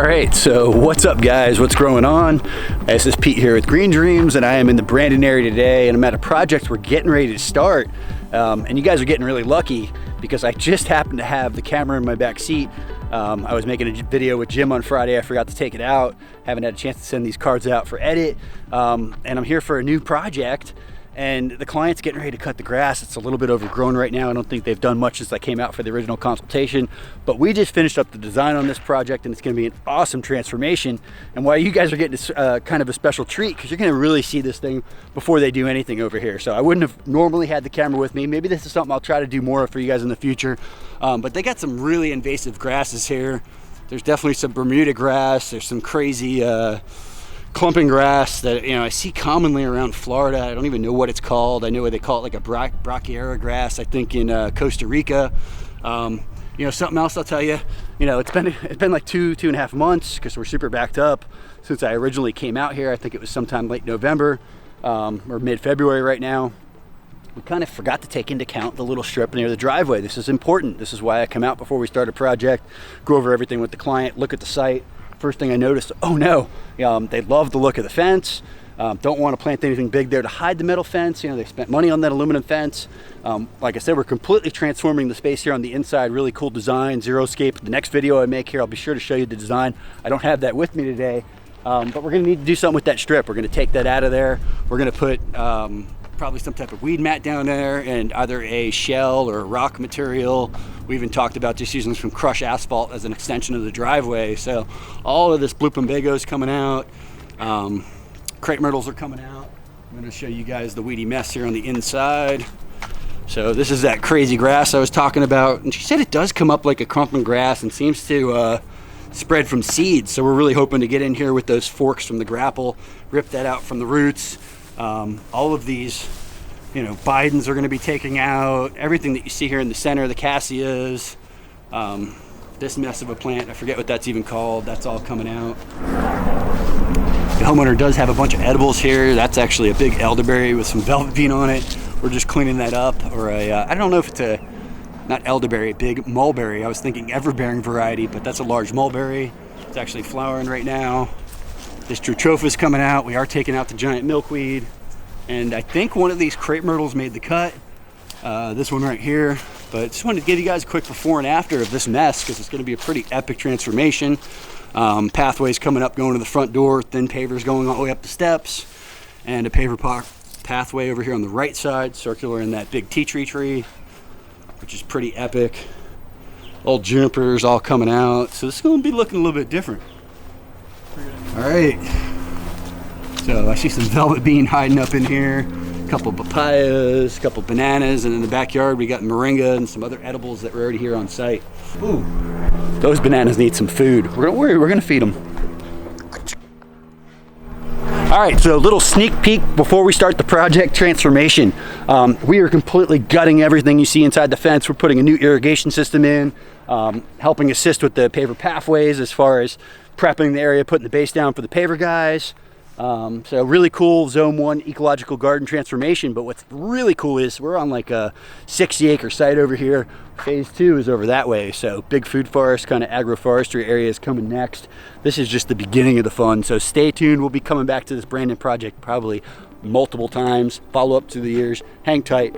Alright, so what's up guys? What's going on? This is Pete here with Green Dreams, and I am in the Brandon area today, and I'm at a project we're getting ready to start. And you guys are getting really lucky because I just happened to have the camera in my back seat. I was making a video with Jim on Friday. I forgot to take it out. Haven't had a chance to send these cards out for edit. And I'm here for a new project. And the client's getting ready to cut the grass. It's a little bit overgrown right now. I don't think they've done much since I came out for the original consultation, but we just finished up the design on this project, and it's gonna be an awesome transformation. And why you guys are getting kind of a special treat, because you're gonna really see this thing before they do anything over here. So I wouldn't have normally had the camera with me. Maybe this is something I'll try to do more for you guys in the future. But they got some really invasive grasses here. There's definitely some Bermuda grass. There's some crazy, clumping grass that I see commonly around Florida. I don't even know what it's called. I know they call it like a brachiara grass, I think, in Costa Rica. Something else I'll tell you. It's been like two and a half months because we're super backed up since I originally came out here. I think it was sometime late November or mid-February right now. We kind of forgot to take into account the little strip near the driveway. This is important. This is why I come out before we start a project, go over everything with the client, look at the site. First thing I noticed, oh no, they love the look of the fence. Don't want to plant anything big there to hide the metal fence. They spent money on that aluminum fence. Like I said, we're completely transforming the space here on the inside. Really cool design, xeriscape. The next video I make here, I'll be sure to show you the design. I don't have that with me today, but we're gonna need to do something with that strip. We're gonna take that out of there. We're gonna put probably some type of weed mat down there and either a shell or a rock material. We even talked about just using some crushed asphalt as an extension of the driveway. So all of this blue plumbago is coming out. Crepe myrtles are coming out. I'm gonna show you guys the weedy mess here on the inside. So this is that crazy grass I was talking about. And she said it does come up like a crumpling grass and seems to spread from seeds. So we're really hoping to get in here with those forks from the grapple, rip that out from the roots. All of these, Bidens are going to be taking out. Everything that you see here in the center, the cassias, this mess of a plant, I forget what that's even called, that's all coming out. The homeowner does have a bunch of edibles here. That's actually a big elderberry with some velvet bean on it. We're just cleaning that up. Or I don't know if it's not elderberry, a big mulberry. I was thinking everbearing variety, but that's a large mulberry. It's actually flowering right now. This Jatropha is coming out. We are taking out the giant milkweed. And I think one of these crepe myrtles made the cut. This one right here. But just wanted to give you guys a quick before and after of this mess, because it's going to be a pretty epic transformation. Pathways coming up, going to the front door. Thin pavers going all the way up the steps. And a paver pathway over here on the right side, circular in that big tea tree, which is pretty epic. Old junipers all coming out. So this is going to be looking a little bit different. All right, so I see some velvet bean hiding up in here, a couple papayas, a couple bananas, and in the backyard we got moringa and some other edibles that were already here on site. Ooh, those bananas need some food. We're gonna feed them. All right, so a little sneak peek before we start the project transformation. We are completely gutting everything you see inside the fence. We're putting a new irrigation system in, helping assist with the paver pathways as far as prepping the area, putting the base down for the paver guys. So really cool Zone 1 ecological garden transformation. But what's really cool is we're on like a 60-acre site over here. Phase 2 is over that way. So big food forest, kind of agroforestry area is coming next. This is just the beginning of the fun. So stay tuned. We'll be coming back to this Brandon project probably multiple times. Follow up through the years. Hang tight.